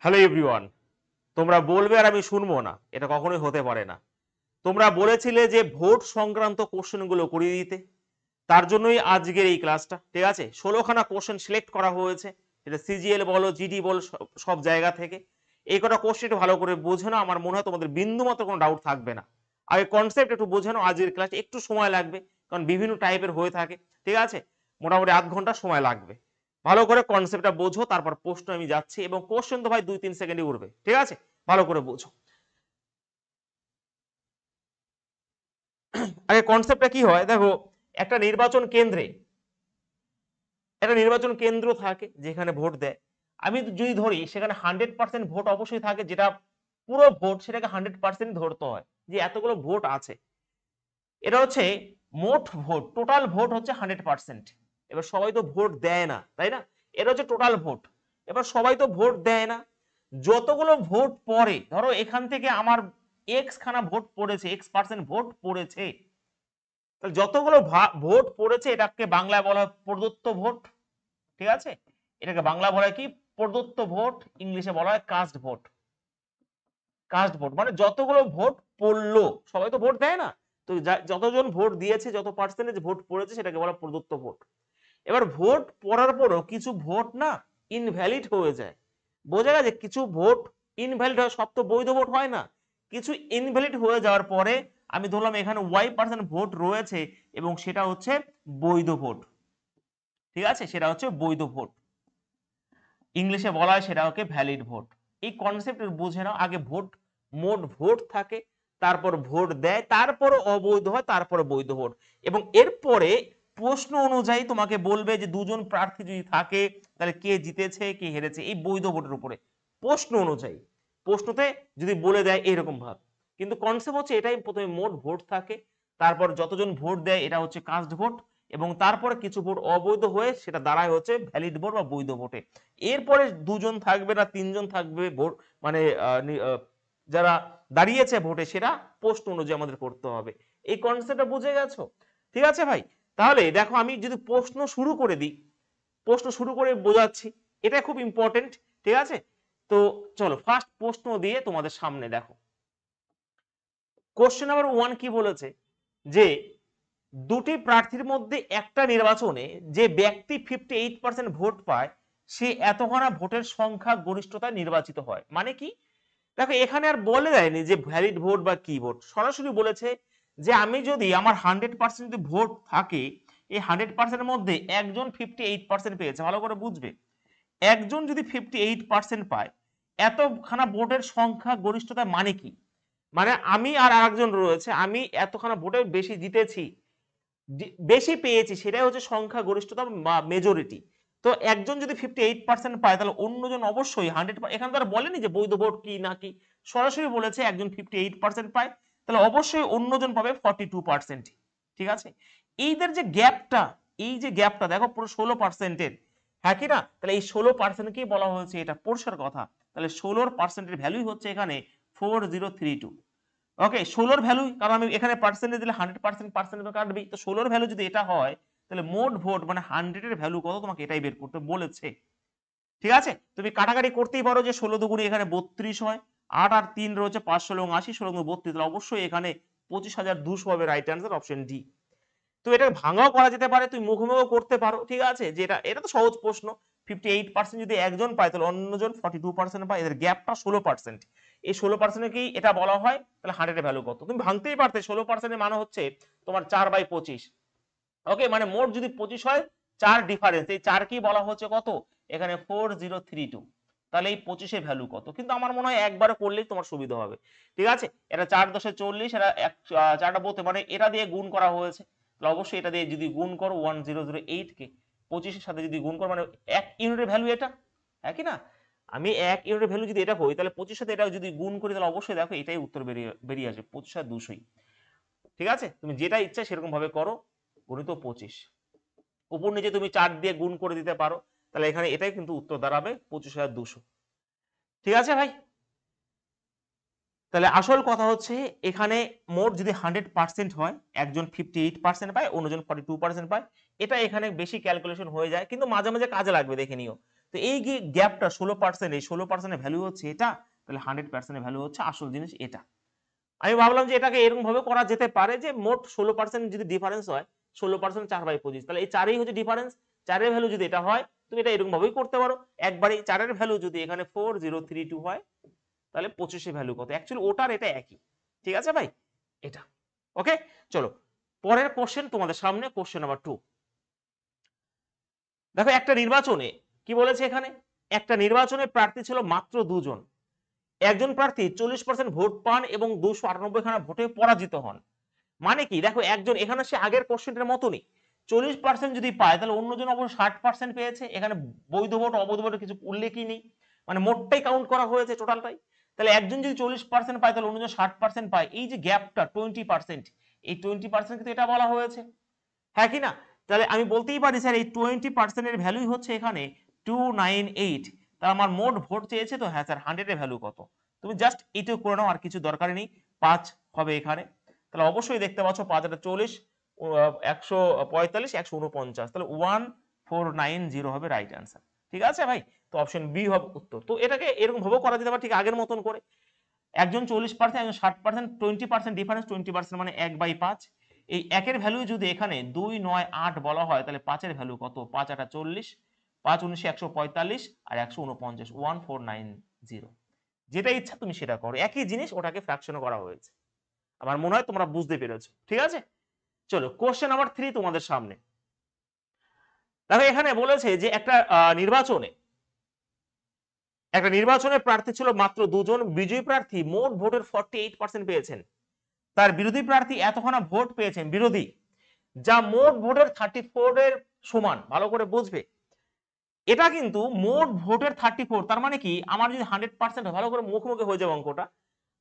Hello everyone, তোমরা বলবে আর আমি শুনবো না, এটা কখনোই হতে পারে না। তোমরা বলেছিলে যে ভোট সংক্রান্ত কোশ্চেনগুলো করিয়ে দিতে, তার জন্যই আজকের এই ক্লাসটা। ঠিক আছে, 16খানা কোশ্চেন সিলেক্ট করা হয়েছে, এটা সিজিএল বলো জিডি বলো সব জায়গা থেকে। এই কটা কোশ্চেন একটু ভালো করে বোঝো না, আমার মনে হয় তোমাদের বিন্দু মাত্র কোনো ডাউট থাকবে না। আগে কনসেপ্ট একটু বোঝো না, আজকের ক্লাস একটু সময় লাগবে, কারণ বিভিন্ন টাইপের হয়ে থাকে। ঠিক আছে, মোটামুটি আধ ঘন্টা সময় লাগবে। ভালো করে কনসেপ্টটা বোঝো, তারপর প্রশ্ন আমি যাচ্ছি, এবং কোশ্চেন তো ভাই 2-3 সেকেন্ডে উঠবে। ঠিক আছে, ভালো করে বোঝো। আগে কনসেপ্টটা কি হয় দেখো, একটা নির্বাচন কেন্দ্রে একটা নির্বাচন কেন্দ্র থাকে যেখানে ভোট দেয়। আমি যদি ধরি সেখানে 100% ভোট অবশ্যই থাকে, যেটা পুরো ভোট সেটাকে 100% ধরতে হয় যে এতগুলো ভোট আছে। এটা হচ্ছে মোট ভোট, টোটাল ভোট হচ্ছে 100%। এবার সবাই তো ভোট দেয় না, তাই না? এটা হচ্ছে টোটাল ভোট। এবার সবাই তো ভোট দেয় না, যতগুলো ভোট পড়ে, ধরো এখান থেকে আমার এক্স খানা ভোট পড়েছে, X% ভোট পড়েছে, তাহলে যতগুলো ভোট পড়েছে এটাকে বাংলায় বলা হয় প্রদত্ত ভোট। ঠিক আছে, এটাকে বাংলা বলা হয় কি? প্রদত্ত ভোট। ইংলিশে বলা হয় কাস্ট ভোট। কাস্ট ভোট মানে যতগুলো ভোট পড়লো, সবাই তো ভোট দেয় না, তো যতজন ভোট দিয়েছে, যত পার্সেন্টেজ ভোট পড়েছে, সেটাকে বলা প্রদত্ত ভোট। এবার ভোট পড়ার পরও কিছু ভোট না ইনভ্যালিড হয়ে যায়। বোঝা গেছে? কিছু ভোট ইনভ্যালিড হয়, সব তো বৈধ ভোট হয় না। কিছু ইনভ্যালিড হয়ে যাওয়ার পরে আমি ধরলাম এখানে Y% ভোট রয়েছে এবং সেটা হচ্ছে বৈধ ভোট। ঠিক আছে, সেটা হচ্ছে বৈধ ভোট। ইংলিশে বলা হয় সেটা ওকে ভ্যালিড ভোট। এই কনসেপ্ট বুঝে নাও। আগে ভোট, মোট ভোট থাকে, তারপর ভোট দেয়, তারপর অবৈধ হয়, তারপর বৈধ ভোট। এবং এরপরে প্রশ্ন অনুযায়ী তোমাকে বলবে যে দুজন প্রার্থী যদি থাকে তাহলে কে জিতেছে কে হেরেছে, এই বৈধ ভোটের উপরে প্রশ্ন অনুযায়ী। প্রশ্নতে যদি বলে দেয় এরকম ভাব, কিন্তু কনসেপ্ট হচ্ছে এটাই, প্রথমে মোট ভোট থাকে, তারপর যতজন ভোট দেয় এটা হচ্ছে কাস্ট ভোট, এবং তারপরে কিছু ভোট অবৈধ হয়ে সেটা দাঁড়ায় হচ্ছে ভ্যালিড ভোট বা বৈধ ভোটে। এরপরে দুজন থাকবে না তিনজন থাকবে ভোট, মানে যারা দাঁড়িয়েছে ভোটে, সেটা প্রশ্ন অনুযায়ী আমাদের করতে হবে। এই কনসেপ্টটা বুঝে গেছো? ঠিক আছে ভাই, তাহলে দেখো আমি যদি প্রশ্ন শুরু করে দিই, প্রশ্ন শুরু করে বোঝাচ্ছি, এটা খুব ইম্পর্টেন্ট। ঠিক আছে, তো চলো ফার্স্ট প্রশ্ন দিয়ে তোমাদের সামনে দেখো। কোশ্চেন নাম্বার 1 কি বলেছে, যে দুটি প্রার্থীর মধ্যে একটা নির্বাচনে যে ব্যক্তি 58% ভোট পায় সে এতখানা ভোটের সংখ্যা গরিষ্ঠতায় নির্বাচিত হয়। মানে কি? দেখো এখানে আর বলে দেয়নি যে ভ্যালিড ভোট বা কি ভোট, সরাসরি বলেছে যে আমি যদি আমার 100% যদি ভোট থাকে, এই 100%-এর মধ্যে একজন 58% পেয়েছে। ভালো করে বুঝবে, একজন যদি 58% পায়, এতখানা ভোটের সংখ্যা গরিষ্ঠতা মানে কি? মানে আমি আর আরেকজন রয়েছে, আমি এতখানা ভোটে বেশি জিতেছি, বেশি পেয়েছি, সেটাই হচ্ছে সংখ্যা গরিষ্ঠতা বা মেজরিটি। তো একজন যদি 58% পায়, তাহলে অন্যজন অবশ্যই 100। এখানে তারা বলেনি যে বৈধ ভোট কি না কি, সরাসরি বলেছে একজন 58% পায়, তাহলে অবশ্যই অন্যজন পাবে 42%। ঠিক আছে, এইদের যে গ্যাপটা, এই যে গ্যাপটা দেখো পুরো 16%-এর, হ্যাঁ কি না? তাহলে এই 16%-কেই বলা হয়েছে এটা পরিষ্কার কথা। তাহলে 16%-এর ভ্যালুই হচ্ছে এখানে 4032। ওকে, 16-র ভ্যালু, কারণ আমি এখানে পার্সেন্টেজ দিলে 100% পার্সেন্টেজ কাটবি, তো 16-র ভ্যালু যদি এটা হয়, তাহলে মোট ভোট মানে 100-এর ভ্যালু কত তোমাকে এটাই বের করতে বলেছে। ঠিক আছে, তুমি কাটাকাটি করতেই পারো যে 16 দুগুণে এখানে 32 হয়, 8 আর 3 রয়েছে 5, 16 80, 16 32, তাহলে অবশ্যই এখানে 25,200 হবে। Right answer option D. তো এটা ভাঙাও করা যেতে পারে, তুই মুখোমুখি করতে পারো। ঠিক আছে, যে এটা তো সহজ প্রশ্ন। 58% যদি একজন পায়, তাহলে অন্যজন 42% পায়, এদের গ্যাপটা 16%। এই 16% কি এটা বলা হয়, তাহলে 100-এর ভ্যালু কত তুমি ভাঙতেই পারতে। 16% মানে হচ্ছে তোমার 4/25। ওকে, মানে মোট যদি 25 হয়, 4 ডিফারেন্স, এই 4 কি বলা হচ্ছে কত এখানে 4032। তাহলে এই 25-এর ভ্যালু কত? কিন্তু আমার মনে হয় একবারে করলেই তোমার সুবিধা হবে। ঠিক আছে, এটা 4 10 40, এটা 4টা বলতে মানে এটা দিয়ে গুণ করা হয়েছে, তাহলে অবশ্যই এটা দিয়ে যদি গুণ করো 1008 কে 25-এর সাথে যদি গুণ করো, মানে 1 ইউনিটের ভ্যালু এটা, হ্যাঁ কি না? আমি 1 ইউনিটের ভ্যালু যদি এটা হই, তাহলে 25-এর সাথে এটা যদি গুণ করি, তাহলে অবশ্যই দেখো এটাই উত্তর বেরিয়ে আসবে 25,200। ঠিক আছে, তুমি যেটা ইচ্ছা সেরকম ভাবে করো। গণিত 25 উপর নিচে তুমি 4 দিয়ে গুণ করে দিতে পারো, তাহলে এখানে এটাই কিন্তু উত্তর দাঁড়াবে 25,200। ঠিক আছে ভাই, তাহলে আসল কথা হচ্ছে এখানে মোট যদি 100% হয়, একজন 58% পায়, অন্যজন 42% পায়। এটা এখানে বেশি ক্যালকুলেশন হয়ে যায়, কিন্তু মাঝে মাঝে কাজে লাগবে, দেখে নিও। তো এই গ্যাপটা 16%, এই 16% ভ্যালু হচ্ছে এটা, তাহলে 100% ভ্যালু হচ্ছে আসল জিনিস এটা। আমি ভাবলাম যে এটাকে এরকম ভাবে করা যেতে পারে যে মোট 16% যদি ডিফারেন্স হয়, 16% 4/25, তাহলে এই 4ই হচ্ছে ডিফারেন্স। 4 এর ভ্যালু যদি এটা হয়, তুমি এটা এরকম ভাবেই করতে পারো। একবারে 4 এর ভ্যালু যদি এখানে 4032 হয়, তাহলে 25 এর ভ্যালু কত? অ্যাকচুয়ালি ওটার এটা একই। ঠিক আছে ভাই, এটা ওকে। চলো পরের কোশ্চেন তোমাদের সামনে, কোশ্চেন নাম্বার 2। দেখো একটা নির্বাচনে কি বলেছে এখানে, একটা নির্বাচনে প্রার্থী ছিল মাত্র 2 জন। একজন প্রার্থী 40% ভোট পান এবং 298 খানা ভোটে পরাজিত হন। মানে কি দেখো, একজন এখানে সে আগের কোশ্চেনটার মতনই 40% যদি পায়, তাহলে অন্যজন অবশ্য 60% পেয়েছে। এখানে বৈধ ভোট অবৈধ ভোটের কিছু উল্লেখই নেই, মানে মোটটাই কাউন্ট করা হয়েছে টোটালটাই। তাহলে একজন যদি 40% পায়, তাহলে অন্যজন 60% পায়। এই যে গ্যাপটা 20%, এই 20% কিন্তু এটা বলা হয়েছে, হ্যাঁ কি না? তাহলে আমি বলতেই পারি স্যার এই 20% এর ভ্যালুই হচ্ছে এখানে 298। তাহলে আমার মোট ভোট চেয়েছে, তো হ্যাঁ স্যার 100 এর ভ্যালু কত? তুমি জাস্ট এইটুকু করে নাও, আর কিছু দরকার নেই। 5 হবে এখানে। তাহলে অবশ্যই দেখতে পাচ্ছ 5 এটা 40, 145, 149, তাহলে 1490 হবে রাইট অ্যান্সার। ঠিক আছে ভাই, তো অপশন বি হবে উত্তর। তো এটাকে এরকম ভাবে করা যেতে পারে ঠিক আগের মতন করে, একজন 40%, একজন 60%, 20% ডিফারেন্স, 20% মানে 1/5। এই একের ভ্যালু যদি এখানে 298 বলা হয়, তাহলে 5 এর ভ্যালু কত? 5 8 40, 5 19 145 আর 149, 1490। যেটা ইচ্ছা তুমি সেটা করো, একই জিনিস, ওটাকে ফ্র্যাকশন করা হয়েছে। আমার মনে হয় তোমরা বুঝতে পেরেছো। ঠিক আছে, চলো কোশ্চেন নাম্বার 3 তোমাদের সামনে। দেখো এখানে বলেছে যে একটা নির্বাচনে প্রার্থী ছিল মাত্র 2 জন। বিজয়ী প্রার্থী মোট ভোটের 48% পেয়েছেন। তার বিরোধী প্রার্থী এতখানা ভোট পেয়েছেন, বিরোধী, যা মোট ভোটের 34 এর সমান। ভালো করে বুঝবে, এটা কিন্তু মোট ভোটের 34। তার মানে কি, আমার যদি 100% হয়, ভালো করে মুখোমুখি হয়ে যাবে অঙ্কটা,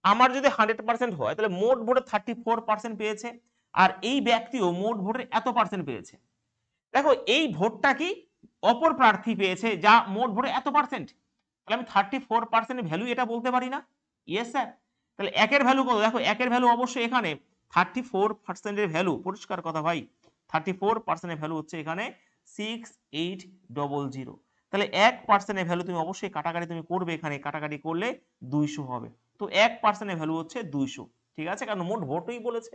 আমার যদি 100% হয়, তাহলে মোট ভোটের 34% পেয়েছে, আর এই ব্যক্তিও মোট ভোটের এত পার্সেন্ট পেয়েছে। দেখো এই ভোটটা কি অপর প্রার্থী পেয়েছে, যা মোট ভোটের এত পার্সেন্ট, তাহলে আমি 34% ভ্যালু এটা বলতে পারি না? Yes sir. তাহলে একের ভ্যালু কত? দেখো একের ভ্যালু অবশ্যই এখানে 34% এর ভ্যালু, পরিষ্কার কথা ভাই, 34% এর ভ্যালু হচ্ছে এখানে 6800। তাহলে 1% এর ভ্যালু তুমি অবশ্যই কাটাকাটি তুমি করবে, এখানে কাটাকাটি করলে 200 হবে। তো 1% এর ভ্যালু হচ্ছে 200। ঠিক আছে, কারণ মোট ভোটই বলেছে।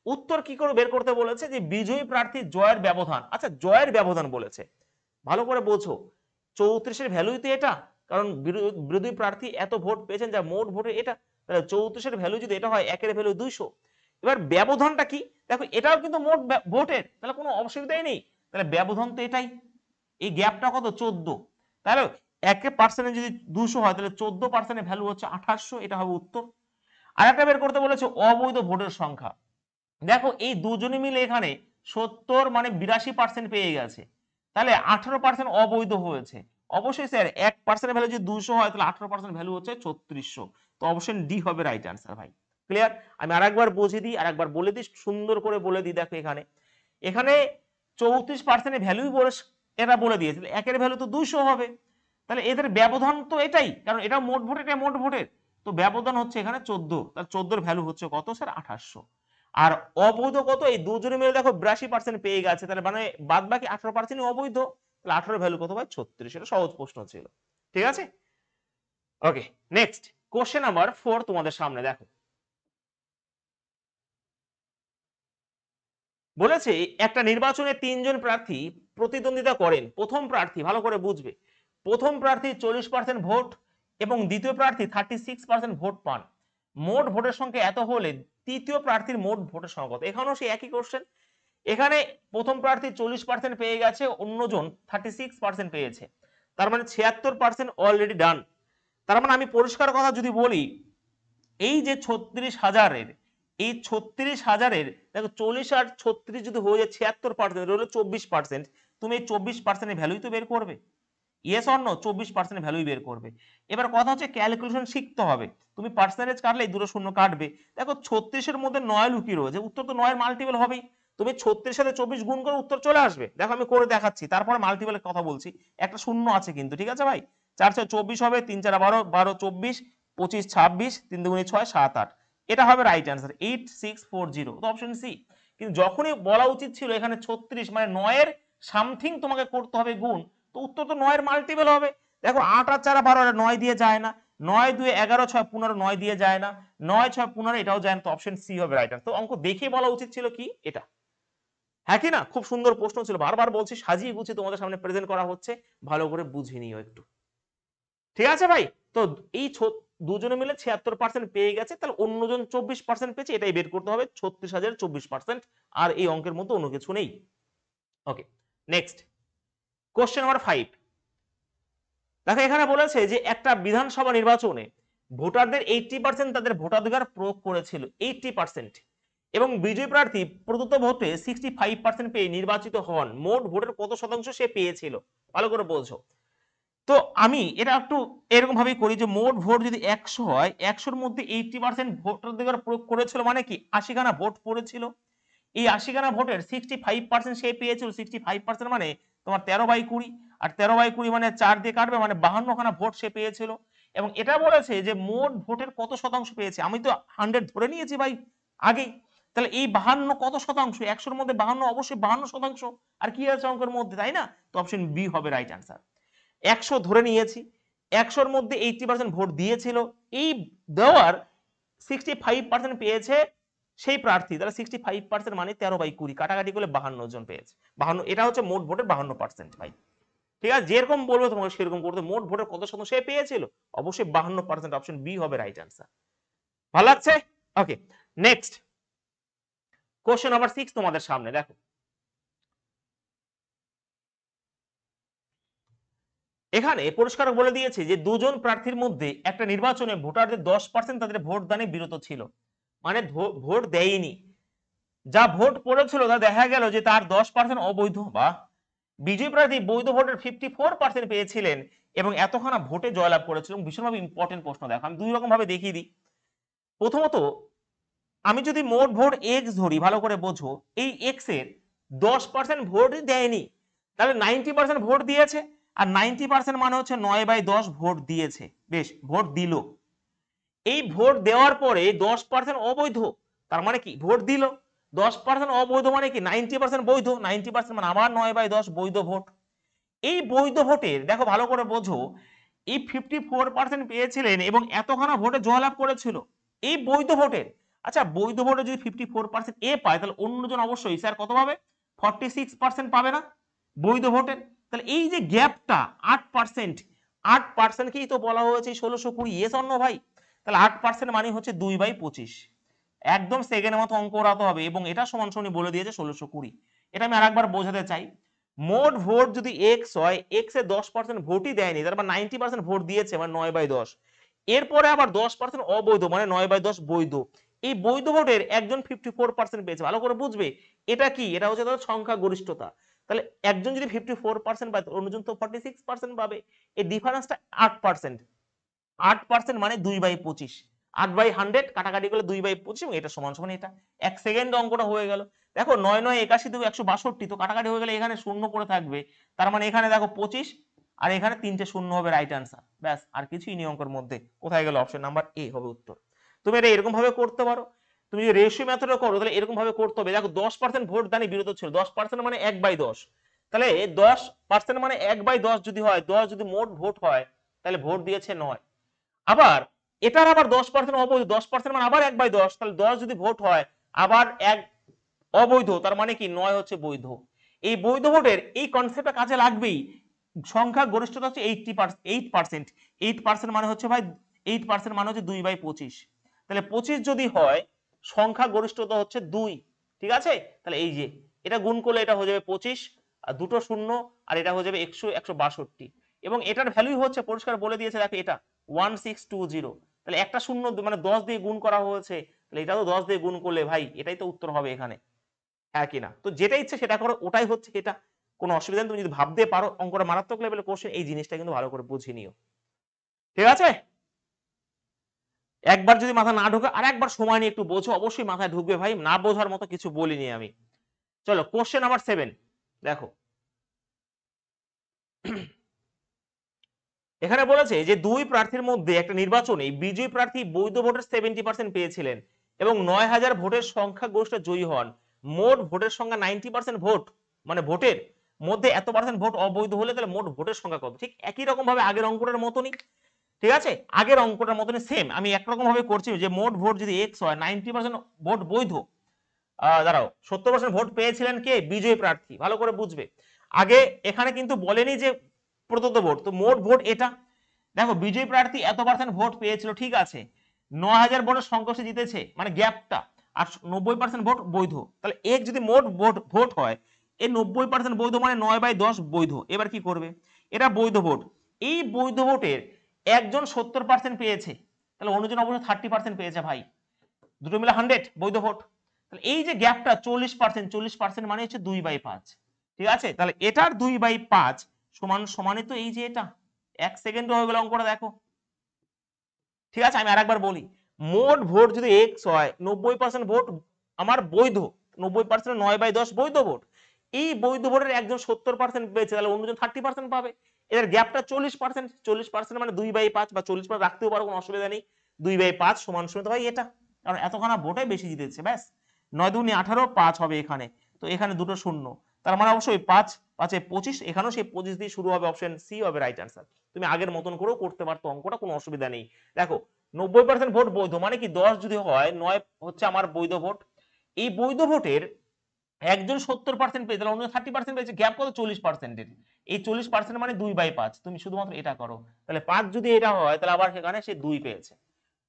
উত্তর কি করে বের করতে বলেছে, যে বিজয়ী প্রার্থী জয়ের ব্যবধান। আচ্ছা জয়ের ব্যবধান বলেছে, ভালো করে বোঝো, 34-এর ভ্যালুই তো এটা, কারণ বিরোধী প্রার্থী এত ভোট পেয়েছেন, যা মোট ভোটে এটা। তাহলে 34-এর ভ্যালু যদি এটা হয়, একের ভ্যালু 200। এবার ব্যবধানটা কি, দেখো এটাও কিন্তু মোট ভোটের, তাহলে কোনো অসুবিধাই নেই। তাহলে ব্যবধান তো এটাই, এই গ্যাপটা কত? 14। তাহলে 1% যদি 200 হয়, তাহলে 14% ভ্যালু হচ্ছে 2800, এটা হবে উত্তর। আরেকটা বের করতে বলেছে অবৈধ ভোটের সংখ্যা। দেখো এই দুজনে মিলে এখানে 70 মানে 82% পেয়ে গেছে, তাহলে 18% অবৈধ হয়েছে। অবশ্যই স্যার 1% ভ্যালু যদি 200 হয়, তাহলে 18% ভ্যালু হচ্ছে 3600। তো অপশন ডি হবে রাইট অ্যান্সার ভাই। ক্লিয়ার? আমি আরেকবার বুঝিয়ে দিই, আরেকবার বলে দিই, সুন্দর করে বলে দিই। দেখো এখানে এখানে 34% ভ্যালুই বলে, এটা বলে দিয়েছে, একের ভ্যালু তো 200 হবে। তাহলে এদের ব্যবধান তো এটাই, কারণ এটা মোট ভোট, এটা মোট ভোটের, তো ব্যবধান হচ্ছে এখানে 14। তাহলে 14 এর ভ্যালু হচ্ছে কত স্যার? 2800। আর অবৈধ কত? এই দুজনে মিলে দেখো 82% পেয়ে গেছে, তাহলে মানে বাদ বাকি 18% অবৈধ। তাহলে 18 ভ্যালু কত ভাই? 36। এটা সহজ প্রশ্ন ছিল। ঠিক আছে, ওকে। নেক্সট কোশ্চেন নাম্বার 4 তোমাদের সামনে। দেখো বলেছে একটা নির্বাচনে 3 জন প্রার্থী প্রতিদ্বন্দ্বিতা করেন। প্রথম প্রার্থী, ভালো করে বুঝবে, প্রথম প্রার্থী 40% ভোট এবং দ্বিতীয় প্রার্থী 36% ভোট পান। মোট ভোটের সংখ্যা এত হলে তৃতীয় প্রার্থীর মোট ভোটের সংখ্যা কত? এখানেও সেই একই কোশ্চেন। এখানে প্রথম প্রার্থী 40% পেয়ে গেছে, অন্যজন 36% পেয়েছে, তার মানে 76% অলরেডি ডান। তার মানে আমি পরিষ্কার কথা যদি বলি, এই যে 36,000-এর, এই 36,000-এর দেখো 40 আর 36 যদি হয়ে যায় 76%, হলো 24%। তুমি এই 24% এর ভ্যালুই তো বের করবে। Yes or no? 24% ভ্যালুই বের করবে। এবার কথা হচ্ছে ক্যালকুলেশন শিখতে হবে। তুমি পার্সেন্টেজ কাটলে দুটো শূন্য কাটবে। দেখো 36-এর মধ্যে 9 লুকিয়ে রয়েছে, উত্তর তো 9-এর মাল্টিপল হবেই। তুমি 36 সাথে 24 গুণ করে উত্তর চলে আসবে। দেখো আমি করে দেখাচ্ছি, তারপরে মাল্টিপলের কথা বলছি। একটা শূন্য আছে কিন্তু, ঠিক আছে ভাই? 4 6 24 হবে, 3 4 12, 12 24, 25 26, 3 2 6 7 8। এটা হবে রাইট অ্যান্সার 8640। তো অপশন সি। কিন্তু যখনই বলা উচিত ছিল এখানে 36 মানে 9-এর সামথিং তোমাকে করতে হবে গুণ, তো উত্তর তো 9 এর মাল্টিপল হবে। দেখো 8 আর 4 12, 9 দিয়ে যায় না, 9 2 11 6 15, 9 দিয়ে যায় না, 9 6 15 এটাও যায় না, তো অপশন সি হবে রাইট আনসার। তো অঙ্ক দেখে বলা উচিত ছিল কি এটা, হ্যাঁ কি না? খুব সুন্দর প্রশ্ন ছিল, বারবার বলছি সাজিয়ে গুছিয়ে তোমাদের সামনে প্রেজেন্ট করা হচ্ছে, ভালো করে বুঝে নিও একটু, ঠিক আছে ভাই? তো এই দুজনে মিলে 76% পেয়ে গেছে, তাহলে অন্যজন 24% পেয়েছে, এটাই বের করতে হবে, 36,000 24%, আর এই অঙ্কের মধ্যে অন্য কিছু নেই। ওকে, নেক্সট কোশ্চেন নাম্বার 5। দেখো এখানে বলেছে যে একটা বিধানসভা নির্বাচনে ভোটারদের 80% তাদের ভোটাধিকার প্রয়োগ করেছিল, 80%, এবং বিজয়ী প্রার্থী প্রদত্ত ভোটে 65% পেয়ে নির্বাচিত হন। মোট ভোটের কত শতাংশ সে পেয়েছিল? ভালো করে বলছো। তো আমি এটা একটু এরকম ভাবেই করি যে মোট ভোট যদি 100 হয়, 100-র মধ্যে 80% ভোটাধিকার প্রয়োগ করেছিল মানে কি 80খানা ভোট পড়েছিল। এই 80খানা ভোটের 65% সে পেয়েছিল, 65% মানে তোমার 13/20, আর 13/20 মানে 4 দিয়ে কাটবে, মানে 52খানা ভোট সে পেয়েছিল। এবং এটা বলেছে যে মোট ভোটের কত শতাংশ পেয়েছে, আমি তো 100 ধরে নিয়েছি ভাই আগেই, তাহলে এই 52 কত শতাংশ, 100-র মধ্যে 52 অবশ্যই 52%, আর কি আছে অঙ্কের মধ্যে, তাই না? তো অপশন বি হবে রাইট আনসার। 100 ধরে নিয়েছি, 100-র মধ্যে 80% ভোট দিয়েছিল, এই দেওয়ার 65% পেয়েছে সেই প্রার্থী, তাহলে 65% মানে 13/20, কাটাকাটি করলে 52 জন পেয়েছে, 52, এটা হচ্ছে মোট ভোটের 52% ভাই, ঠিক আছে? যেরকম বলবো তোমাকে সেরকম করতে। মোট ভোটের কত শতাংশ সে পেয়েছিল, অবশ্যই 52%, অপশন বি হবে রাইট আনসার। ভালো লাগছে? ওকে, নেক্সট কোশ্চেন নাম্বার 6 তোমাদের সামনে। দেখো এখানে পরিষ্কার বলে দিয়েছে যে দুজন প্রার্থীর মধ্যে একটা নির্বাচনে ভোটারদের 10% তাদের ভোট দানে বিরত ছিল, মানে ভোট দেয়নি, যা ভোট পড়েছিল তা দেখা গেল যে তার 10% অবৈধ, বা বিজয়ী প্রার্থী বৈধ ভোটের 54% পেয়েছিলেন এবং এতখানা ভোটে জয়লাভ করেছিলেন। ভীষণভাবে ইম্পর্টেন্ট প্রশ্ন। দেখো আমি দুই রকম ভাবে দেখিয়ে দিই। প্রথমত, আমি যদি মোট ভোট এক্স ধরি, ভালো করে বোঝো, এই এক্স এর 10% ভোট দেয়নি, তাহলে 90% ভোট দিয়েছে, আর 90% মানে হচ্ছে 9/10 ভোট দিয়েছে, বেশ ভোট দিল। এই ভোট দেওয়ার পরে 10% অবৈধ, তার মানে কি ভোট দিল, 10% অবৈধ মানে কি 90% বৈধ, 90% মানে আবার 9/10 বৈধ ভোট। এই বৈধ ভোটের দেখো ভালো করে বোঝো, এই 54% পেয়েছিলেন এবং এতখানা ভোটে জয়লাভ করেছিল এই বৈধ ভোটের। আচ্ছা, বৈধ ভোটে যদি 54% এ পায়, তাহলে অন্যজন অবশ্যই স্যার কত পাবে? 46% পাবে না বৈধ ভোটের? তাহলে এই যে গ্যাপটা 8%, 8%কেই তো বলা হয়েছে 1620, ইয়েস অন্য ভাই? তাহলে 8% মানে হচ্ছে 2/25, একদম সেকেন্ডের মতো অঙ্ক করাতে হবে, এবং এটা সমান সমান বলে দিয়েছে 1620। এটা আমি আরেকবার বোঝাতে চাই, মোট ভোট যদি এক্স হয়, এক্স এর 10% ভোটই দেয়নি, তার মানে 90% ভোট দিয়েছে, মানে 9/10, এরপরে আবার 10% অবৈধ, মানে 9/10 বৈধ। এই বৈধ ভোটের একজন 54% পেয়েছে, ভালো করে বুঝবে এটা কি, এটা হচ্ছে তাদের সংখ্যা গরিষ্ঠতা। তাহলে একজন যদি 54% পায়, অন্যজন তো 46% পাবে, এই ডিফারেন্সটা 8%, 8% মানে 2/25, 8/100 কাটাকাটি করলে 2/25, এবং এটা সমান সমান এটা, এক সেকেন্ড অঙ্কটা হয়ে গেল। দেখো 9 9 81 2 162, তো কাটাকাটি হয়ে গেলে এখানে শূন্য পড়ে থাকবে, তার মানে এখানে দেখো 25, আর এখানে 3টে শূন্য হবে রাইট আনসার, ব্যাস আর কিছুই নেই অঙ্কের মধ্যে। কোথায় গেল? অপশন নাম্বার এ হবে উত্তর। তুমি এটা এরকম ভাবে করতে পারো, তুমি যদি রেশিও মেথডে করো তাহলে এরকম ভাবে করতে হবে। দেখো 10% ভোট দানে বিরত ছিল, 10% মানে 1/10, তাহলে 10% মানে 1/10 যদি হয়, 10 যদি মোট ভোট হয়, তাহলে ভোট দিয়েছে 9। আবার এটার আবার 10% অবৈধ, 10% মানে আবার 1/10, তাহলে 10 যদি ভোট হয়, আবার 1 অবৈধ, তার মানে কি 9 হচ্ছে বৈধ। এই বৈধ ভোটের এই কনসেপ্টটা কাজে লাগবেই। সংখ্যা গরিষ্ঠতা হচ্ছে 8%, 8% মানে হচ্ছে ভাই, 8% মানে হচ্ছে 2/25, তাহলে 25 যদি হয়, সংখ্যা গরিষ্ঠতা হচ্ছে 2, ঠিক আছে? তাহলে এই যে এটা গুণ করলে এটা হয়ে যাবে 25, আর দুটো শূন্য, আর এটা হয়ে যাবে 100 162, এবং এটার ভ্যালু হচ্ছে পরিষ্কার বলে দিয়েছে, দেখো এটা 1620, তাহলে একটা শূন্য মানে 10 দিয়ে গুণ করা হয়েছে, তাহলে এটা তো 10 দিয়ে গুণ করলে ভাই এটাই তো উত্তর হবে এখানে, হ্যাঁ কিনা? তো যেটা ইচ্ছে সেটা করো, ওটাই হচ্ছে এটা, কোনো অসুবিধা নেই। তুমি যদি ভাবতে পারো অঙ্কটা মারাত্মক লেভেলের কোশ্চেন, এই জিনিসটা কিন্তু ভালো করে বুঝে নিও, ঠিক আছে? একবার যদি মাথা না ঢোকে আর একবার সময় নিয়ে একটু বোঝো, অবশ্যই মাথায় ঢুকবে ভাই, না বোঝার মতো কিছু বলিনি আমি। চলো কোশ্চেন নাম্বার 7 দেখো। এখানে বলেছে যে দুই প্রার্থীর মধ্যে একটা নির্বাচনে বিজয়ী প্রার্থী বৈধ ভোটের 70% পেয়েছিলেন এবং 9000 ভোটের সংখ্যাগরিষ্ঠ জয়ী হন। মোট ভোটের সংখ্যা 90% ভোট মানে ভোটের মধ্যে এত পার্সেন্ট ভোট অবৈধ হলে তাহলে মোট ভোটের সংখ্যা কত? ঠিক একই রকম ভাবে আগের অঙ্কটার মতনই, ঠিক আছে, আগের অঙ্কটার মতনই সেম আমি একরকম ভাবে করছি যে মোট ভোট যদি এক্স হয়, 90% ভোট বৈধ, দাঁড়াও 70% ভোট পেয়েছিলেন কে? বিজয়ী প্রার্থী। ভালো করে বুঝবে, আগে এখানে কিন্তু বলেনি যে প্রদত্ত ভোট, তো মোট ভোট এটা। দেখো বিজয়ী প্রার্থী এত পার্সেন্ট ভোট পেয়েছিল, ঠিক আছে, 9000 ভোটের সংখ্যা জিতেছে, মানে গ্যাপটা, আর 90% ভোট বৈধ, তাহলে এক যদি মোট ভোট হয়, এই 90% বৈধ মানে 9/10 বৈধ। এবার কি করবে? এটা বৈধ ভোট, এই বৈধ ভোটের একজন 70% পেয়েছে, তাহলে অন্যজন অবশ্যই 30% পেয়েছে ভাই, দুটো মিলে 100 বৈধ ভোট। তাহলে এই যে গ্যাপটা 40% মানে হচ্ছে 2/5, ঠিক আছে, তাহলে এটার 2/5 সমান সমানই তো এই যে এটা। 1 সেকেন্ড হয়ে গেল অঙ্কটা, দেখো, ঠিক আছে। আমি আরেকবার বলি, মোট ভোট যদি এক্স হয়, 90% ভোট আমার বৈধ, 90% 9/10 বৈধ ভোট, এই বৈধ ভোটের একজন 70% পেয়েছে, তাহলে অন্যজন 30% পাবে। এর গ্যাপটা 40%, 40% মানে 2/5 বা 40% রাখতেও পারো, কোনো অসুবিধা নেই। 2/5 সমান সমান তো ভাই এটা, কারণ এতখানা ভোটে বেশি জিতেছে, ব্যাস। 9 দুগুণে 18, 5 হবে এখানে, তো এখানে দুটো শূন্য, তার মানে অবশ্যই 5 5 25, এখানেও সেই 25 দিয়ে শুরু হবে, অপশন সি হবে রাইট আনসার। তুমি আগের মতন করেও করতে পারতো অঙ্কটা, কোনো অসুবিধা নেই। দেখো 90% ভোট বৈধ মানে কি, 10 যদি হয়, 9 হচ্ছে আমার বৈধ ভোট, এই বৈধ ভোটের একজন 70% পেয়েছে, তাহলে অন্য 30% পেয়েছে, গ্যাপ কত? 40%। এই 40% মানে 2/5, তুমি শুধুমাত্র এটা করো, তাহলে 5 যদি এটা হয়, তাহলে আবার সেখানে সে 2 পেয়েছে,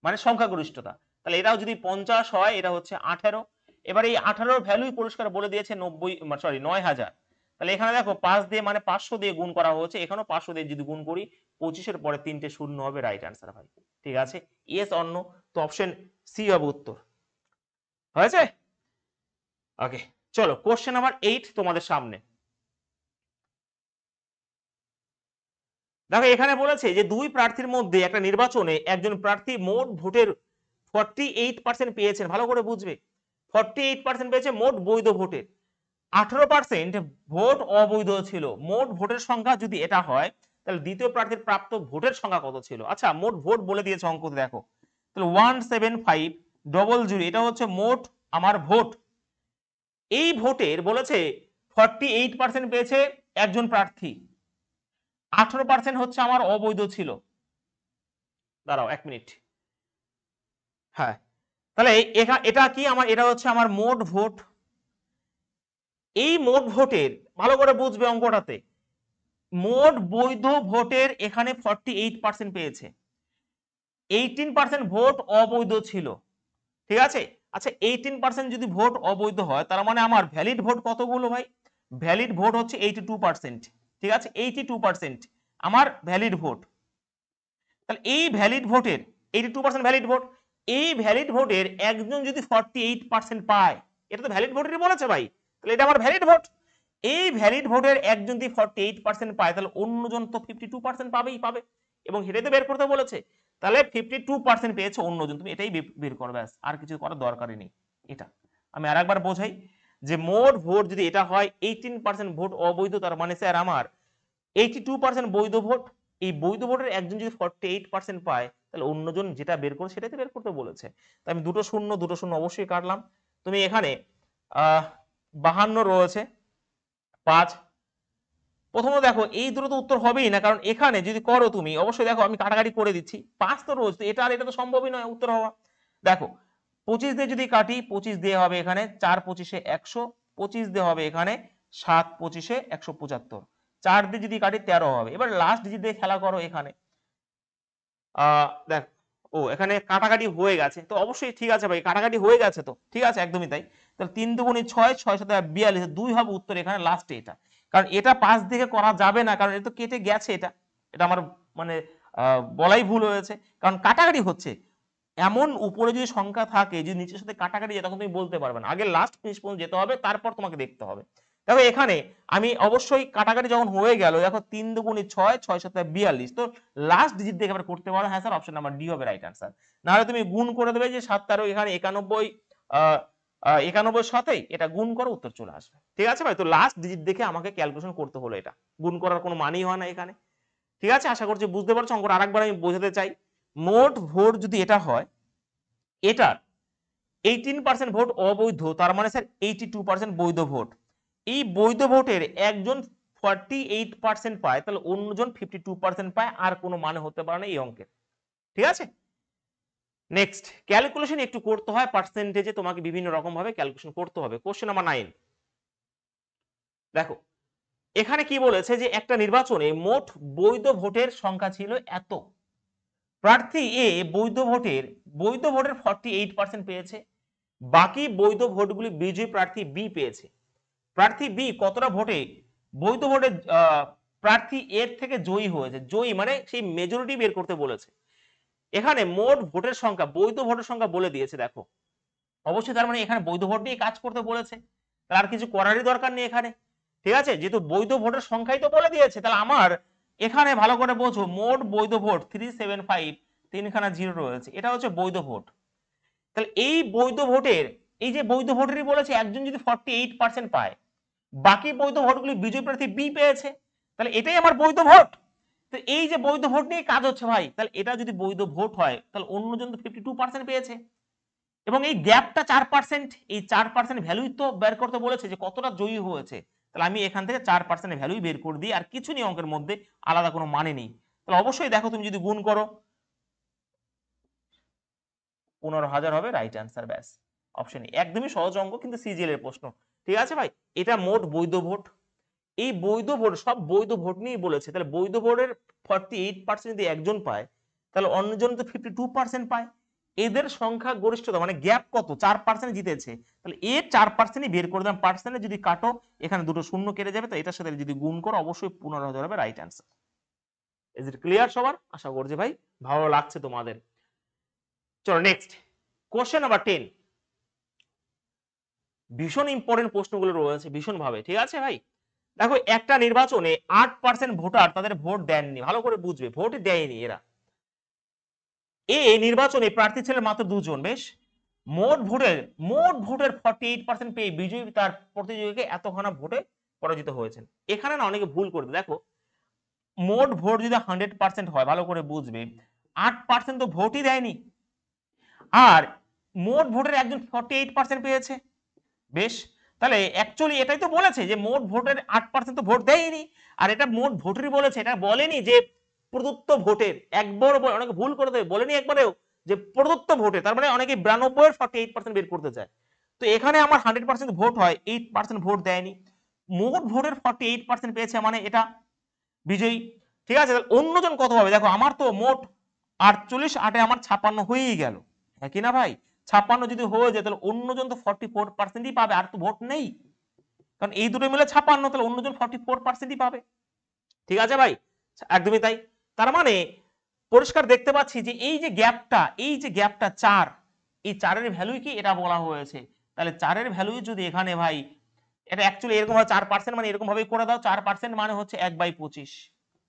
মানে সংখ্যাগরিষ্ঠতা। তাহলে এটাও যদি 50 হয়, এটা হচ্ছে 18। এবার এই 18 ভ্যালুই পরিষ্কার বলে দিয়েছে 9000। তাহলে এখানে দেখো 5 দিয়ে মানে 500 দিয়ে গুণ করা হয়েছে, এখানেও 500 দিয়ে যদি গুণ করি, 25-এর পরে 3টে শূন্য হবে, রাইট আনসার ভাই, ঠিক আছে। ইয়েস অন্য, তো অপশন সি হবে উত্তর, হয়েছে। ওকে, চলো কোশ্চেন নাম্বার 8 তোমাদের সামনে। দেখো এখানে বলেছে যে দুই প্রার্থীর মধ্যে একটা নির্বাচনে একজন প্রার্থী মোট ভোটের 48% পেয়েছেন, ভালো করে বুঝবে, 48% পেয়েছে মোট বৈধ ভোটের, 18% ভোট অবৈধ ছিল। মোট ভোটের সংখ্যা যদি এটা হয়, তাহলে দ্বিতীয় প্রার্থীর প্রাপ্ত ভোটের সংখ্যা কত ছিল? আচ্ছা মোট ভোট বলে দিয়েছে অঙ্কতে, দেখো, তাহলে 17500, এটা হচ্ছে মোট আমার ভোট। এই ভোটের বলেছে 48% পেয়েছে একজন প্রার্থী, 18% হচ্ছে আমার অবৈধ ছিল। দাঁড়াও 1 মিনিট, হ্যাঁ, তাহলে এটা কি আমার, এটা হচ্ছে আমার মোট ভোট। এই মোট ভোটের, ভালো করে বুঝবে অঙ্কটাতে, মোট বৈধ ভোটের এখানে 48% পেয়েছে, 18% ভোট অবৈধ ছিল, ঠিক আছে। আচ্ছা 18% যদি ভোট অবৈধ হয়, তার মানে আমার ভ্যালিড ভোট কতগুলো ভাই? ভ্যালিড ভোট হচ্ছে 82%, ঠিক আছে, 82% আমার ভ্যালিড ভোট। তাহলে এই ভ্যালিড ভোটের 82% ভ্যালিড ভোট, এই ভ্যালিড ভোটের একজন যদি 48% পায়, এটা তো ভ্যালিড ভোটেরই বলেছে ভাই, তাহলে এটা আমার ভ্যালিড ভোট। এই ভ্যালিড ভোটের একজন যদি 48% পায়, তাহলে অন্যজন তো 52% পাবেই পাবে, এবং সেটাই তো বের করতে বলেছে। তাহলে 52% পেয়েছে অন্যজন, তুমি এটাই বের করবে, ব্যাস, আর কিছু করার দরকারই নেই। এটা আমি আর একবার বোঝাই, যে মোট ভোট যদি এটা হয়, 18% ভোট অবৈধ, তার মানে স্যার আমার 82% বৈধ ভোট, এই বৈধ ভোটের একজন যদি 48% পায়, তাহলে অন্যজন যেটা বের করে সেটাই তো বের করতে বলেছে। তো আমি দুটো শূন্য অবশ্যই কাটলাম। তুমি এখানে 52 রয়েছে, 5, প্রথমত দেখো এই দুটো তো উত্তর হবেই না, কারণ এখানে যদি করো তুমি, অবশ্যই দেখো আমি কাটাকাটি করে দিচ্ছি, 5 তো রয়েছে, এটা আর এটা তো সম্ভবই নয় উত্তর হওয়া। দেখো 25 দিয়ে যদি কাটি, 25 দিয়ে হবে এখানে 4 25-এ 100, 25 দিয়ে হবে এখানে 7 25-এ 175, 4 দিয়ে যদি কাটি 13 হবে। এবার লাস্ট ডিজিট দিয়ে খেলা করো এখানে, দেখ, ও এখানে কাটাকাটি হয়ে গেছে, তো অবশ্যই ঠিক আছে ভাই, কাটাকাটি হয়ে গেছে, তো ঠিক আছে, একদমই তাই। তাহলে 3 দুগুণে 6, 6 7 42, 2 হবে উত্তর এখানে লাস্টে এটা, কারণ এটা 5 দিকে করা যাবে না, কারণ এটা তো কেটে গেছে, এটা এটা আমার মানে বলাই ভুল হয়েছে, কারণ কাটাকাটি হচ্ছে। এমন উপরে যদি সংখ্যা থাকে, যদি নিচের সাথে কাটাকাটি যায়, তখন তুমি বলতে পারবে না, আগে লাস্ট ফিনিশ পর্যন্ত যেতে হবে, তারপর তোমাকে দেখতে হবে। দেখো এখানে আমি অবশ্যই কাটাকাটি যখন হয়ে গেল, দেখো 3 দুগুণে 6, 6 7 42, তো লাস্ট ডিজিট দেখে আবার করতে পারো, হ্যাঁ স্যার অপশন নাম্বার ডি হবে রাইট আনসার। নাহলে তুমি গুণ করে দেবে যে 7 13 এখানে 91, 91 সাথেই এটা গুণ করো, উত্তর চলে আসবে, ঠিক আছে ভাই। তো লাস্ট ডিজিট দেখে আমাকে ক্যালকুলেশন করতে হলো, এটা গুণ করার কোনো মানেই হয় না এখানে, ঠিক আছে। আশা করছি বুঝতে পারছো অঙ্কটা। আরেকবার আমি বোঝাতে চাই, মোট ভোট যদি এটা হয়, এটার 18% ভোট অবৈধ, তার মানে স্যার 82% বৈধ ভোট। এই বৈধ ভোটের একজন 48% পায় তাহলে অন্যজন 52% পায়, আর কোনো মানে হতে পারে না এই অঙ্কের। ঠিক আছে, নেক্সট ক্যালকুলেশন একটু করতে হয় পার্সেন্টেজে, তোমাকে বিভিন্ন রকম ভাবে ক্যালকুলেশন করতে হবে। কোশ্চেন নাম্বার 9 দেখো, এখানে কি বলেছে যে একটা নির্বাচনে মোট বৈধ ভোটের সংখ্যা ছিল এত, প্রার্থী এ বৈধ ভোটের 48% পেয়েছে, বাকি বৈধ ভোটগুলি বিজয়ী প্রার্থী বি পেয়েছে। প্রার্থী বি কতটা ভোটে বৈধ ভোটে প্রার্থী এর থেকে জয়ী হয়েছে, জয়ী মানে সেই মেজরিটি বের করতে বলেছে। এখানে মোট ভোটের সংখ্যা, বৈধ ভোটের সংখ্যা বলে দিয়েছে দেখো, অবশ্যই তার মানে এখানে বৈধ ভোট নিয়ে কাজ করতে বলেছে, তার আর কিছু করারই দরকার নেই এখানে। ঠিক আছে, যেহেতু বৈধ ভোটের সংখ্যাই তো বলে দিয়েছে, তাহলে আমার এখানে ভালো করে বোঝো, মোট বৈধ ভোট 375, তিনখানা জিরো রয়েছে, এটা হচ্ছে বৈধ ভোট। তাহলে এই বৈধ ভোটের, এই যে বৈধ ভোটেরই বলেছে একজন যদি 48% পায়, বাকি বৈধ ভোটগুলি বিজয়ী প্রার্থী বি পেয়েছে, তাহলে এটাই আমার বৈধ ভোট। তো এই যে বৈধ ভোট নিয়ে কাজ হচ্ছে ভাই, তাহলে এটা যদি বৈধ ভোট হয় তাহলে অন্যজন তো 52% পেয়েছে, এবং এই গ্যাপটা 4%, এই 4% ভ্যালুই তো বের করতে বলেছে যে কতটা জয়ী হয়েছে। তাহলে আমি এখান থেকে 4% ভ্যালুই বের করে দিই, আর কিছু নেই অঙ্কের মধ্যে, আলাদা কোনো মানে নেই। তাহলে অবশ্যই দেখো তুমি যদি গুণ করো 15,000 হবে রাইট অ্যান্সার, ব্যাস। অপশন এ, একদমই সহজ অঙ্ক, কিন্তু সিজিএল এর প্রশ্ন। ঠিক আছে ভাই, এটা মোট বৈধ ভোট। এই বৈধ ভোট, সব বৈধ ভোট নিয়েই বলেছে, তাহলে বৈধ ভোটের 48% যদি একজন পায়, তাহলে অন্যজন তো 52% পায়। এদের সংখ্যা গরিষ্ঠতা মানে গ্যাপ কত, 4% জিতেছে, তাহলে এর 4%ই বের করে দিলাম। পার্সেন্টে যদি কাটো, এখানে দুটো শূন্য কেটে যাবে, তো এটার সাথে যদি গুণ করো অবশ্যই 15,000 হবে right answer. Is it clear সবার? আশা করছি ভাই ভালো লাগছে তোমাদের। চলো নেক্সট কোশ্চেন নাম্বার 10, ভীষণ ইম্পর্টেন্ট প্রশ্নগুলো রয়েছে ভীষণ ভাবে। ঠিক আছে ভাই, দেখো একটা নির্বাচনে 8% ভোটার তাদের ভোট দেননি, ভালো করে বুঝবে, ভোট দেয়নি এরা। এই নির্বাচনে প্রার্থী ছিলেন মাত্র দুজন, বেশ। মোট ভোটের 48% পেয়ে বিজয়ী তার প্রতিযোগীকে এতখানা ভোটে পরাজিত হয়েছেন। এখানে না অনেকে ভুল করবে, দেখো মোট ভোট যদি 100% হয়, ভালো করে বুঝবে, 8% তো ভোটই দেয়নি, আর মোট ভোটের একজন 48% পেয়েছে, বেশ। তাহলে অ্যাকচুয়ালি এটাই তো বলেছে যে মোট ভোটের 8% তো ভোট দেয়নি, আর এটা মোট ভোটেরই বলেছে, এটা বলেনি যে প্রদত্ত ভোটের। একবার অনেকে ভুল করে দেবে, বলেনি একবারেও যে প্রদত্ত ভোটে, তার মানে অনেকে 92 48% বের করতে চায়। তো এখানে আমার 100% ভোট হয়, 8% ভোট দেয়নি, মোট ভোটের 48% পেয়েছে, মানে এটা বিজয়ী। ঠিক আছে, অন্যজন কত হবে দেখো, আমার তো মোট 48, 8-এ আমার 56 হয়েই গেল, হ্যাঁ কি না ভাই? 56 যদি হয়ে যায় তাহলে অন্যজন তো 44%ই পাবে, আর তো ভোট নেই, কারণ এই দুটো মিলে 56, তাহলে অন্যজন 44%ই পাবে। ঠিক আছে ভাই, একদমই তাই। তার মানে পরিষ্কার দেখতে পাচ্ছি যে এই যে গ্যাপটা 4, এই 4-এর ভ্যালুই কি এটা বলা হয়েছে। তাহলে 4-এর ভ্যালুই যদি এখানে ভাই, এটা অ্যাকচুয়ালি এরকম হয় 4%, মানে এরকম ভাবে করে দাও, 4% মানে হচ্ছে 1/25।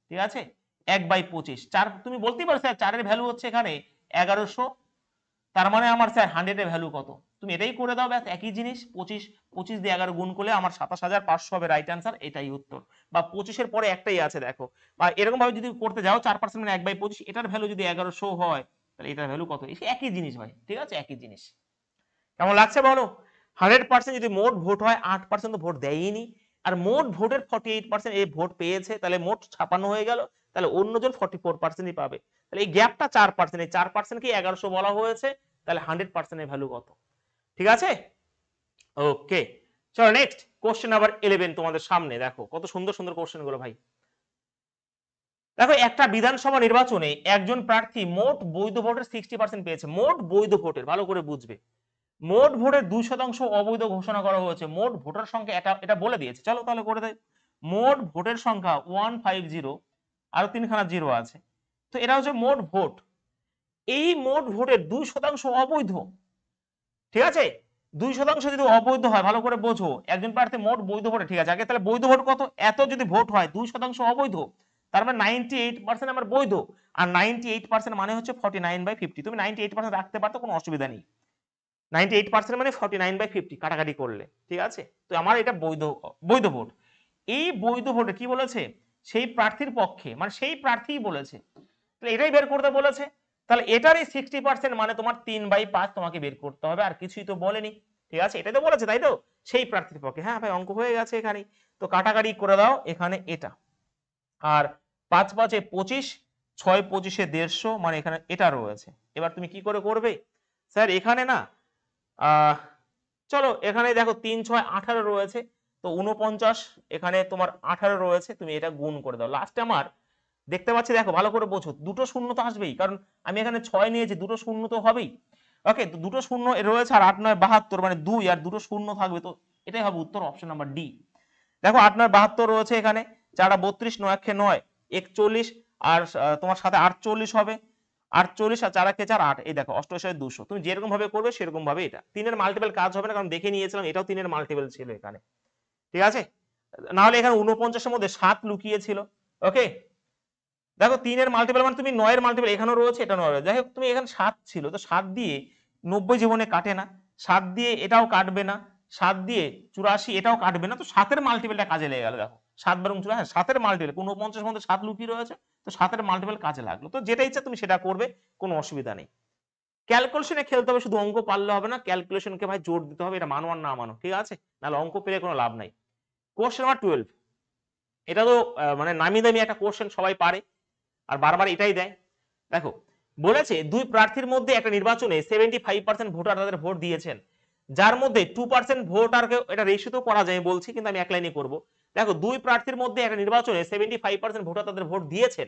ঠিক আছে, 1/25, 4 তুমি বলতেই পারো স্যার 4-এর ভ্যালু হচ্ছে এখানে 1100, তার মানে আমার স্যার 100 এর ভ্যালু কত, তুমি এটাই করে দাও, ব্যাস একই জিনিস। 25 দিয়ে 11 গুণ করলে আমার 27,500 হবে রাইট অ্যান্সার, এটাই উত্তর। বা 25-এর পরে একটাই আছে দেখো, বা এরকম ভাবে যদি করতে যাও 4% মানে 1/25, এটার ভ্যালু যদি 1100 হয়, তাহলে এটার ভ্যালু কত, একই জিনিস ভাই। ঠিক আছে, একই জিনিস। কেমন লাগছে বলো? 100% যদি মোট ভোট হয়, 8% তো ভোট দেয়নি, আর মোট ভোটের 48% এই ভোট পেয়েছে, তাহলে মোট 56 হয়ে গেল, তাহলে অন্যজন 44%ই পাবে। তাহলে এই গ্যাপটা 4%, এই 4% কে 1100 বলা হয়েছে, তাহলে 100% এর ভ্যালু কত? ঠিক আছে, ওকে। চলো নেক্সট কোশ্চেন নাম্বার 11 তোমাদের সামনে, দেখো কত সুন্দর সুন্দর কোশ্চেন গুলো ভাই। দেখো একটা বিধানসভা নির্বাচনে একজন প্রার্থী মোট বৈধ ভোটের 60% পেয়েছে, মোট বৈধ ভোটের, ভালো করে বুঝবে। মোট ভোটের 2% অবৈধ ঘোষণা করা হয়েছে, মোট ভোটার সংখ্যা এটা এটা বলে দিয়েছে, চলো তাহলে করে দেয়। মোট ভোটের সংখ্যা 150, আরো তিনখানা জিরো আছে, তো এটা হচ্ছে মোট ভোট। এই মোট ভোটের 2% অবৈধ। ঠিক আছে, 2% যদি অবৈধ হয়, ভালো করে বোঝো, একজন প্রার্থী মোট বৈধ ভোটে, ঠিক আছে, আগে তাহলে বৈধ ভোট কত, এত যদি ভোট হয় 2% অবৈধ, তার মানে 98% আমার বৈধ, আর 98% মানে হচ্ছে 49/50, তুমি 98% রাখতে পারতো, কোনো অসুবিধা নেই। 98% মানে 49/50 কাটাকাটি করলে, ঠিক আছে। তো আমার এটা বৈধ বৈধ ভোট। এই বৈধ ভোটে কি বলেছে, সেই প্রার্থীর পক্ষে, মানে সেই প্রার্থীই বলেছে, তাহলে এটাই বের করতে বলেছে। তাহলে এটারই 60% মানে তোমার 3/5 তোমাকে বের করতে হবে, আর কিছুই তো বলেনি। ঠিক আছে, এটাই তো বলেছে, তাই তো, সেই প্রার্থীর পক্ষে। হ্যাঁ ভাই, অঙ্ক হয়ে গেছে এখানে। তো কাটাকাটি করে দাও এখানে এটা, আর 5 5 25, 6 25 150, মানে এখানে এটা রয়েছে। এবার তুমি কি করে করবে স্যার? এখানে না চলো এখানে দেখো 3 6 18 রয়েছে, তো 49 এখানে তোমার 18 রয়েছে, তুমি এটা গুণ করে দাও। লাস্টে আমার দেখতে পাচ্ছি, দেখো ভালো করে বোঝো, দুটো শূন্য তো আসবেই, কারণ আমি এখানে 6 নিয়েছি, দুটো শূন্য তো হবেই। ওকে, তো দুটো শূন্য রয়েছে, আর 8 9 72, মানে 2 আর দুটো শূন্য থাকবে, তো এটাই হবে উত্তর, অপশন নাম্বার ডি। দেখো 8 9 72 রয়েছে এখানে, 4 32, 9 1 9 41, আর তোমার সাথে 48 হবে, 48 আর 4 1 4 8, এই দেখো 88 200। তুমি যেরকম ভাবে করবে সেরকম ভাবে এটা 3 এর মাল্টিপল কাজ হবে না, কারণ দেখে নিয়েছিলাম এটাও 3 এর মাল্টিপল ছিল এখানে, ঠিক আছে? না হলে এখানে 49 এর মধ্যে 7 লুকিয়ে ছিল। ওকে, দেখো 3 এর মাল্টিপল মানে তুমি 9 এর মাল্টিপল এখানেও রয়েছে, এটা 9 রয়েছে, যাই হোক তুমি এখানে 7 ছিল, তো 7 দিয়ে 90 জীবনে কাটে না, 7 দিয়ে এটাও কাটবে না, 7 দিয়ে 84 এটাও কাটবে না, তো 7 এর মাল্টিপলটা কাজে লেগে গেল। দেখো 7 বার 84, হ্যাঁ 7 এর মাল্টিপল 49 এর মধ্যে 7 লুকিয়ে রয়েছে, তো 7 এর মাল্টিপল কাজে লাগলো। তো যেটা ইচ্ছা তুমি সেটা করবে, কোনো অসুবিধা নেই। ক্যালকুলেশনে খেলতে হবে, শুধু অঙ্ক পারলে হবে না, ক্যালকুলেশনকে ভাই জোর দিতে হবে, এটা মানো আর না মানো, ঠিক আছে? নাহলে অঙ্ক পেলে কোনো লাভ নাই। কোশ্চেন নাম্বার 12, এটা তো মানে নামি দামি একটা কোশ্চেন, সবাই পারে আর বারবার এটাই দেয়। দেখো বলেছে দুই প্রার্থীর মধ্যে একটা নির্বাচনে 75% ভোটার তাদের ভোট দিয়েছেন, যার মধ্যে 2% ভোটারকে, এটা রেশিও করা যায় বলছি, কিন্তু আমি এক লাইনে করব। দেখো দুই প্রার্থীর মধ্যে একটা নির্বাচনে 75% ভোটার তাদের ভোট দিয়েছেন,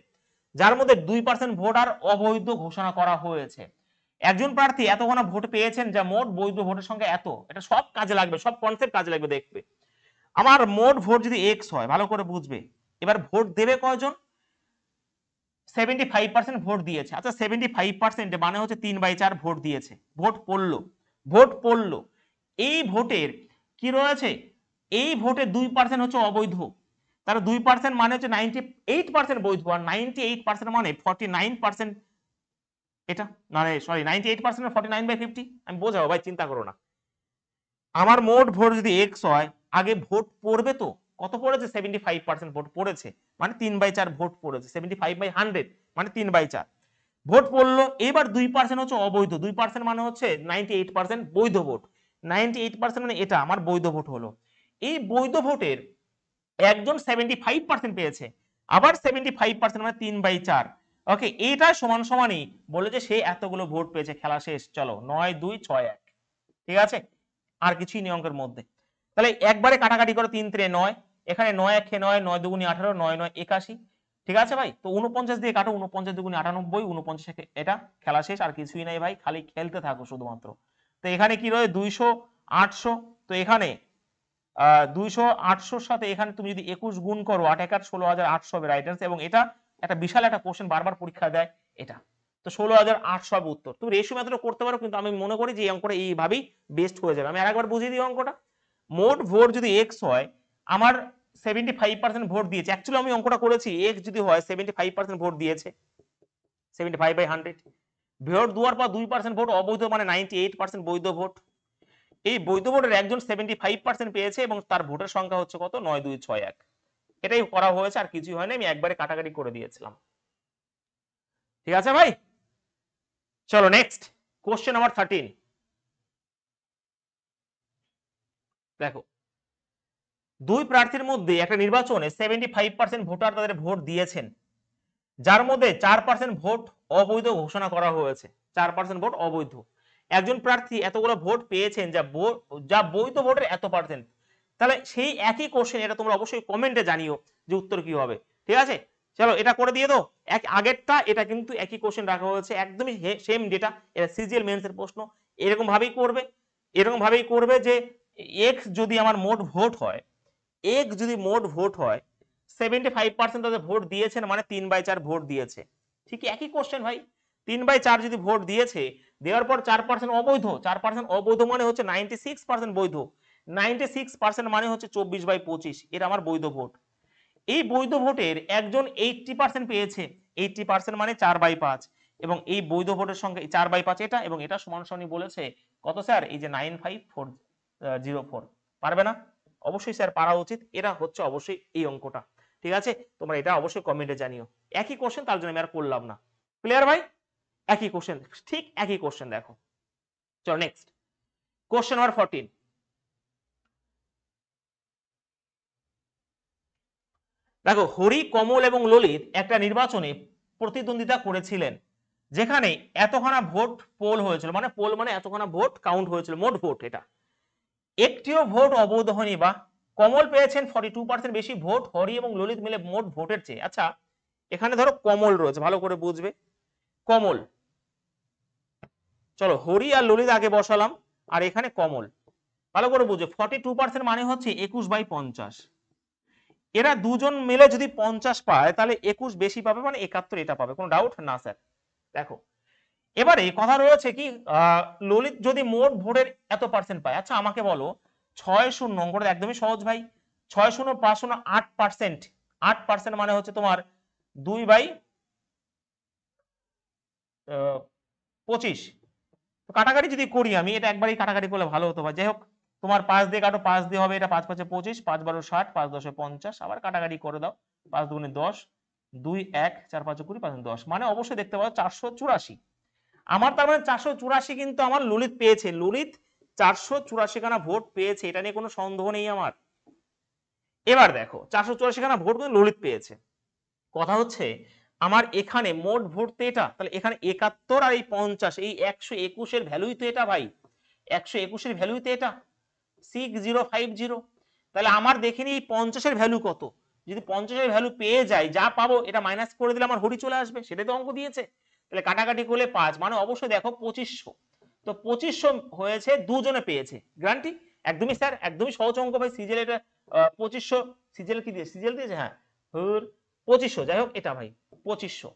যার মধ্যে 2% ভোটার অবৈধ ঘোষণা করা হয়েছে। একজন প্রার্থী এতখানা ভোট পেয়েছেন যা মোট বৈধ ভোটের সংখ্যা এত। এটা সব কাজে লাগবে, সব কনসেপ্ট কাজে লাগবে, দেখবে। আমার মোট ভোট যদি এক্স হয়, ভালো করে বুঝবে, এবার ভোট দেবে কয়জন? 75% ভোট দিয়েছে। আচ্ছা 75% মানে হচ্ছে 3/4 ভোট দিয়েছে, ভোট পড়লো, ভোট পড়লো। এই ভোটের কি রয়েছে? এই ভোটে 2% হচ্ছে অবৈধ, তাহলে 2% মানে হচ্ছে 98% বৈধ, আর 98% মানে 49%, এটা মানে সরি 98% 49/50, আমি বোঝাবো ভাই, চিন্তা করো না। আমার মোট ভোট যদি এক্স হয়, আগে ভোট পড়বে তো, কত পড়েছে? 75% ভোট পড়েছে, মানে 3/4 ভোট পড়েছে, 75/100 মানে 3/4 ভোট পড়লো। এবার 2% হচ্ছে অবৈধ, 2% মানে হচ্ছে 98% বৈধ ভোট, 98% মানে এটা আমার বৈধ ভোট হলো। এই বৈধ ভোটের একজন 75% পেয়েছে, আবার 75% মানে 3/4। ওকে, এইটা সমান সমানই বলে যে সে এতগুলো ভোট পেয়েছে, খেলা শেষ, চলো 9 2 6 1, ঠিক আছে? আর কিছুই নেই অঙ্কের মধ্যে। তাহলে একবারে কাটাকাটি করো, 3 3 9, এখানে 9 1 9, 9 2 18, 9 9 81, ঠিক আছে ভাই? তো 49 দিয়ে কাটো, 49 2 98, 49 এটা, খেলা শেষ, আর কিছুই নাই ভাই, খালি খেলতে থাকো শুধুমাত্র। তো এখানে কি রয়েছে? 200 800, তো এখানে 200 800 সাথে এখানে তুমি যদি 21 গুণ করো, 8 1 16,800 হবে রাইট আনসার। এবং এটা একটা বিশাল একটা কোশ্চেন, বারবার পরীক্ষা দেয় এটা। তো 16,800 হবে উত্তর। তুমি রেশিও মেথডও করতে পারো, কিন্তু আমি মনে করি যে এই অঙ্কটা এইভাবেই বেস্ট হয়ে যাবে। আমি আরেকবার বুঝিয়ে দিই অঙ্কটা। মোট ভোট যদি এক্স হয়, আমার 75% ভোট দিয়েছে, অ্যাকচুয়ালি আমি অঙ্কটা করেছি, এক্স যদি হয় 75% ভোট দিয়েছে, 75/100, ভোট দেওয়ার পর 2% ভোট অবৈধ, মানে 98% বৈধ ভোট। এই বৈধ ভোটের একজন 75% পেয়েছে, এবং তার ভোটের সংখ্যা হচ্ছে কত? 9 2 6 1। এটাই করা হয়েছে, আর কিছুই হয়নি, আমি একবারে কাটাকাটি করে দিয়েছিলাম, ঠিক আছে ভাই? চলো নেক্সট কোশ্চেন নাম্বার 13। দেখো দুই প্রার্থীর মধ্যে একটা নির্বাচনে 75% ভোটার তাদের ভোট দিয়েছেন, যার মধ্যে 4% ভোট অবৈধ ঘোষণা করা হয়েছে, 4% ভোট অবৈধ। একজন প্রার্থী এতগুলো ভোট পেয়েছেন যা বৈধ ভোটের এত পার্সেন্ট। তাহলে সেই একই কোশ্চেন, এটা তোমরা অবশ্যই কমেন্টে জানিও যে উত্তর কি হবে, ঠিক আছে? চলো এটা করে দিয়ে দাও। আগেরটা এটা কিন্তু একই কোশ্চেন রাখা হয়েছে, একদমই সেম ডেটা, এটা সিজিএল মেন্স এর প্রশ্ন। এরকম ভাবেই করবে, এরকম ভাবেই করবে যে এক্স যদি আমার মোট ভোট হয়, এক্স যদি মোট ভোট হয়, 75% তাদের ভোট দিয়েছেন, মানে 3/4 ভোট দিয়েছে। ঠিক একই কোশ্চেন ভাই, 3/4 যদি ভোট দিয়েছে, দেওয়ার পর 4% অবৈধ, 4% অবৈধ মানে হচ্ছে 96% বৈধ, 96% মানে হচ্ছে 24/25, এর আমার বৈধ ভোট। এই বৈধ ভোটের একজন 80% পেয়েছে, 80% মানে 4/5, এবং এই বৈধ ভোটের সংখ্যা 4/5 এটা, এবং এটা সমান সমানই বলেছে কত স্যার? এই যে 95404। পারবে না? অবশ্যই স্যার পারা উচিত, এরা হচ্ছে অবশ্যই এই অঙ্কটা, ঠিক আছে? তোমরা এটা অবশ্যই কমেন্টে জানিও। একই কোশ্চেন, তার জন্য আমি আর করলাম না। ক্লিয়ার ভাই? একই কোশ্চেন, ঠিক একই কোশ্চেন। দেখো চলো নেক্সট কোশ্চেন নাম্বার 14। দেখো, হরি, কমল এবং ললিত একটা নির্বাচনে প্রতিদ্বন্দ্বিতা করেছিলেন, যেখানে এতখানা ভোট পোল হয়েছিল, মানে পোল মানে এতখানা ভোট কাউন্ট হয়েছিল, মোট ভোট এটা। একটিও ভোট অবৈধ হয়নি। বা কমল পেয়েছেন 42% বেশি ভোট হরি এবং ললিত মিলে মোট ভোটের চেয়ে। আচ্ছা, এখানে ধরো কমল রয়েছে, ভালো করে বুঝবে। কমল, চলো হরি আর ললিত আগে বসালাম, আর এখানে কমল, ভালো করে বুঝবে। 42% মানে হচ্ছে 21/50। এরা দুজন মিলে যদি 50 পায়, তাহলে 21 বেশি পাবে, মানে 71 এটা পাবে। কোনো ডাউট? না স্যার। দেখো, এবারে কথা রয়েছে কি, ললিত যদি মোট ভোটের এত পার্সেন্ট পায়, আচ্ছা আমাকে বলো 6-0 অঙ্কটা একদমই সহজ ভাই। 6-0 5-0 8%। 8% মানে হচ্ছে তোমার 2/25। কাটাকাটি যদি করি আমি, এটা একবারই কাটাকাটি করলে ভালো হতো ভাই। যাই হোক, তোমার 5 দিয়ে কাটো, 5 দিয়ে হবে, এটা 5 5 25, 5 12 60, 5 10 50, আবার কাটাকাটি করে দাও। 5 2 10, 2 1 4 5 20, 5 10, মানে অবশ্যই দেখতে পাবো 484। আমার তার মানে 484 কিন্তু আমার ললিত পেয়েছে। ললিত 484 খানা ভোট পেয়েছে, এটা নিয়ে কোনো সন্দেহ নেই আমার। এবার দেখো, 484 খানা ভোট কিন্তু ললিত পেয়েছে। কথা হচ্ছে আমার এখানে মোট ভোট তো এটা, তাহলে এখানে 71 আর এই 50, এই 121 এর ভ্যালুই তো এটা ভাই। 121 এর ভ্যালুই তো এটা, 6050। তাহলে আমার দেখে নি এই 50 এর ভ্যালু কত। যদি 50 এর ভ্যালু পেয়ে যাই, যা পাবো এটা মাইনাস করে দিলে আমার হরি চলে আসবে, সেটাই তো অঙ্ক দিয়েছে। তাহলে কাটাকাটি করলে 5, মানে অবশ্যই দেখো 2500। তো 2500 হয়েছে, দুজনে পেয়েছে, গ্যারান্টি। একদমই স্যার, একদমই সহজ অঙ্ক ভাই। সিজিএল এটা 2500, সিজিএল কি দিয়ে, সিজিএল দিয়েছে, হ্যাঁ 2500, যাই হোক এটা ভাই 2500।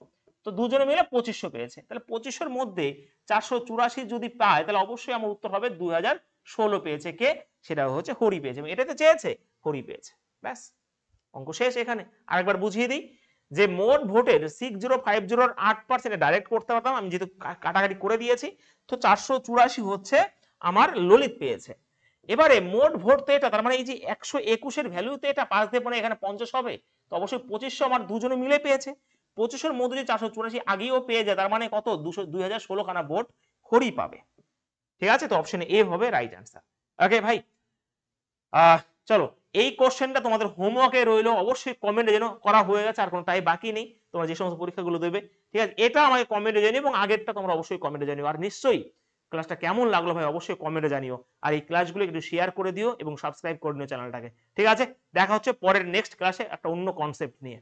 তো দুজনে মিলে 2500 পেয়েছে। তাহলে 2500-র মধ্যে 484 যদি পায়, তাহলে অবশ্যই আমার উত্তর হবে 2016 পেয়েছে কে, সেটা হচ্ছে হরি পেয়েছে। এটাতে চেয়েছে, হরি পেয়েছে। ব্যাস, অঙ্ক শেষ এখানে। আরেকবার বুঝিয়ে দিই যে মোট ভোটের 6050 8% ডাইরেক্ট করতে পারতাম আমি, যেহেতু কাটাকাটি করে দিয়েছি। তো 484 হচ্ছে আমার ললিত পেয়েছে। এবারে মোট ভোট তো এটা, তার মানে এই যে 121 এর ভ্যালু তো এটা, 5 দিয়ে পরে এখানে 50 হবে, তো অবশ্যই 2500 আমার দুজনে মিলে পেয়েছে। 2500-র মধ্যে যদি 484 আগেও পেয়ে যায়, তার মানে কত, 2016 খানা ভোট হরি পাবে। ঠিক আছে, তো অপশন এ হবে রাইট অ্যান্সার। ওকে ভাই, চলো এই কোশ্চেনটা তোমাদের হোমওয়ার্কে রইলো, অবশ্যই কমেন্টে যেন করা হয়ে গেছে, আর কোনো টাইপ বাকি নেই, তোমরা যে সমস্ত পরীক্ষাগুলো দেবে। ঠিক আছে, এটা আমাকে কমেন্টে জানিও, এবং আগেরটা তোমরা অবশ্যই কমেন্টে জানিও। আর নিশ্চয়ই ক্লাসটা কেমন লাগলো ভাই অবশ্যই কমেন্টে জানিও। আর এই ক্লাসগুলো একটু শেয়ার করে দিও এবং সাবস্ক্রাইব করে নিও চ্যানেলটাকে। ঠিক আছে, দেখা হচ্ছে পরের নেক্সট ক্লাসে একটা অন্য কনসেপ্ট নিয়ে।